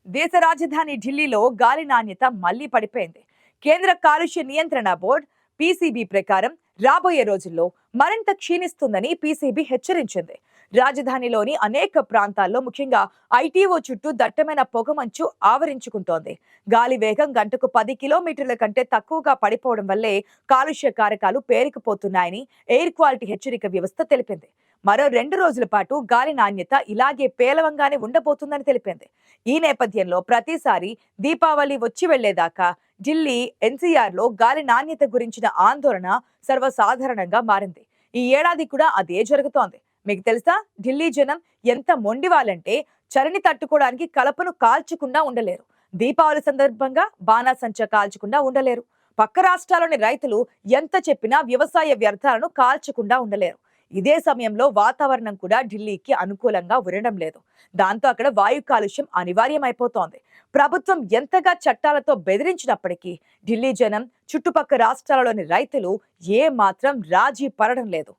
దేశ రాజధాని ఢిల్లీలో గాలి నాణ్యత మళ్లీ పడిపోయింది. కేంద్ర కాలుష్య నియంత్రణ బోర్డు పీసీబీ ప్రకారం రాబోయే రోజుల్లో మరింత క్షీణిస్తుందని పీసీబీ హెచ్చరించింది. రాజధానిలోని అనేక ప్రాంతాల్లో ముఖ్యంగా ఐటీఓ చుట్టూ దట్టమైన పొగమంచు ఆవరించుకుంటోంది. గాలి వేగం గంటకు 10 కిలోమీటర్ల కంటే తక్కువగా పడిపోవడం వల్లే కాలుష్య కారకాలు పేరుకుపోతున్నాయని ఎయిర్ క్వాలిటీ హెచ్చరిక వ్యవస్థ తెలిపింది. మరో 2 రోజుల పాటు గాలి నాణ్యత ఇలాగే పేలవంగానే ఉండబోతుందని తెలిపింది. ఈ నేపథ్యంలో ప్రతిసారి దీపావళి వచ్చి వెళ్లేదాకా ఢిల్లీ ఎన్సీఆర్లో గాలి నాణ్యత గురించిన ఆందోళన సర్వసాధారణంగా మారింది. ఈ ఏడాది కూడా అదే జరుగుతోంది. మీకు తెలుసా, ఢిల్లీ జనం ఎంత మొండివాళ్ళంటే చలిని తట్టుకోవడానికి కలపను కాల్చకుండా ఉండలేరు. దీపావళి సందర్భంగా బాణాసంచా కాల్చకుండా ఉండలేరు. పక్క రాష్ట్రాల్లోని రైతులు ఎంత చెప్పినా వ్యవసాయ వ్యర్థాలను కాల్చకుండా ఉండలేరు. ఇదే సమయంలో వాతావరణం కూడా ఢిల్లీకి అనుకూలంగా ఉండడం లేదు. దాంతో అక్కడ వాయు కాలుష్యం అనివార్యమైపోతోంది. ప్రభుత్వం ఎంతగా చట్టాలతో బెదిరించినప్పటికీ ఢిల్లీ జనం, చుట్టుపక్కల రాష్ట్రాలలోని రైతులు ఏ మాత్రం రాజీ పడడం లేదు.